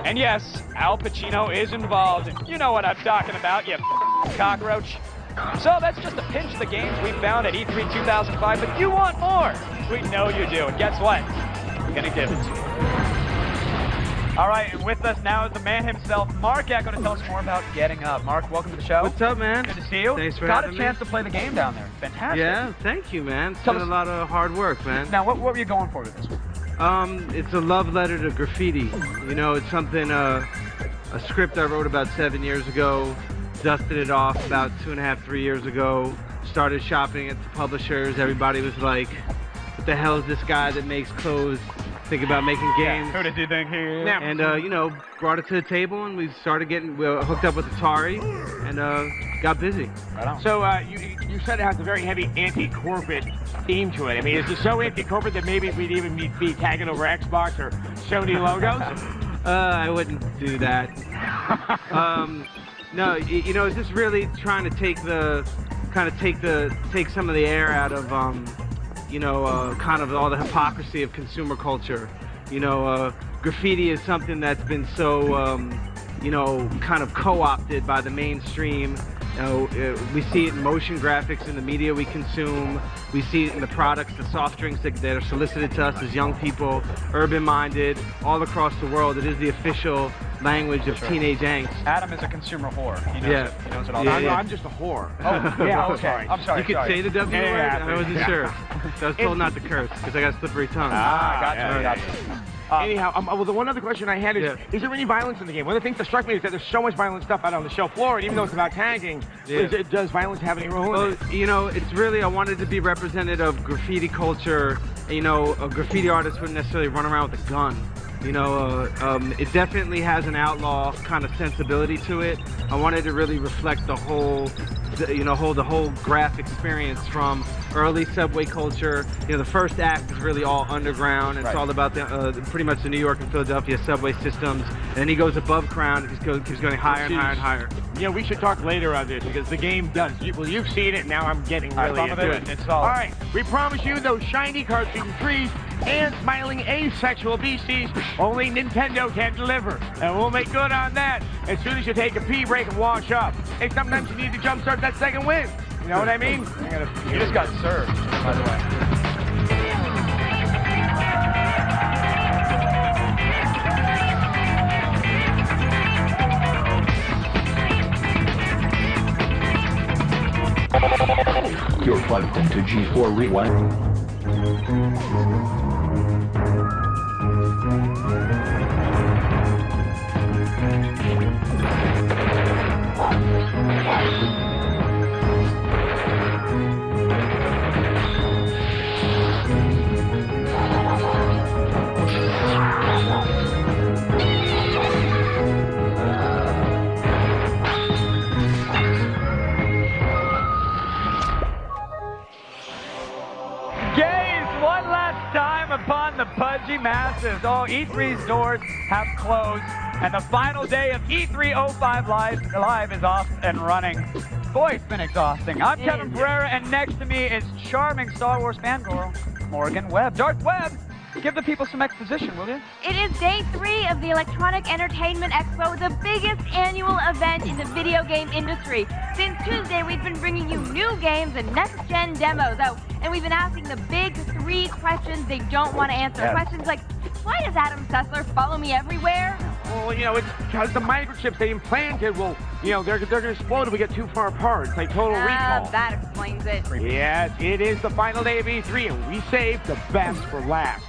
And yes, Al Pacino is involved. You know what I'm talking about, you cockroach. So that's just a pinch of the games we found at E3 2005, but you want more. We know you do, and guess what? We're gonna give it to you. All right, and with us now is the man himself, Mark Echo, to tell us more about Getting Up. Mark, welcome to the show. What's up, man? Good to see you. Thanks for having me. Got a chance to play the game down there. Fantastic. Yeah, thank you, man. It's been a lot of hard work, man. Now, what were you going for with this one? It's a love letter to graffiti. You know, it's something, a script I wrote about 7 years ago, dusted it off about 2.5, 3 years ago, started shopping at the publishers. Everybody was like, what the hell is this guy that makes clothes think about making games? Who did you think he is? And, you know, brought it to the table, and we started getting hooked up with Atari, and got busy. Right on. So you said it has a very heavy anti-corporate theme to it. I mean, is it so anti-corporate that maybe we'd even be tagging over Xbox or Sony logos? I wouldn't do that. No, you know, just really trying to take some of the air out of, you know, kind of all the hypocrisy of consumer culture. You know, graffiti is something that's been so, you know, kind of co-opted by the mainstream. You know, we see it in motion graphics in the media we consume. We see it in the products, the soft drinks that are solicited to us as young people, urban-minded, all across the world. It is the official language of teenage angst. Adam is a consumer whore. He knows it. He knows it all. Yeah, I'm just a whore. Oh, yeah, okay. I'm sorry. You could say the W word? I wasn't sure. So I was told not to curse because I got a slippery tongue. Gotcha. Anyhow, well, the one other question I had is there any violence in the game? One of the things that struck me is that there's so much violent stuff out on the show floor, and even though it's about tagging, does violence have any role in it? Well, you know, it's really, I wanted to be representative of graffiti culture. You know, a graffiti artist wouldn't necessarily run around with a gun. You know, it definitely has an outlaw kind of sensibility to it. I wanted to really reflect the whole, the whole graph experience from early subway culture. You know, the first act is really all underground. It's all about the pretty much the New York and Philadelphia subway systems. And then he goes above ground and keeps going higher and higher and higher. Yeah, we should talk later on this because the game does. Well, you've seen it. Now I'm getting really into it. It's all right. We promise you those shiny cartoon trees and smiling asexual beasties. Only Nintendo can deliver, and we'll make good on that as soon as you take a pee break and wash up. Hey, sometimes you need to jumpstart that second win. You know what I mean? You just got served, by the way. You're plugged into G4 Rewind. Upon the pudgy masses. Oh, E3's doors have closed, and the final day of E3 05 Live is off and running. Boy, it's been exhausting. I'm Kevin Pereira, and next to me is charming Star Wars fangirl, Morgan Webb. Darth Webb, give the people some exposition, will you? It is day 3 of the Electronic Entertainment Expo, the biggest annual event in the video game industry. Since Tuesday, we've been bringing you new games and next-gen demos. Oh, and we've been asking the big 3 questions they don't want to answer. Questions like, why does Adam Sessler follow me everywhere? Well, you know, it's because the microchips they implanted will, you know, they're going to explode if we get too far apart. It's like Total Recall. That explains it. Yes, it is the final day of E3, and we saved the best for last.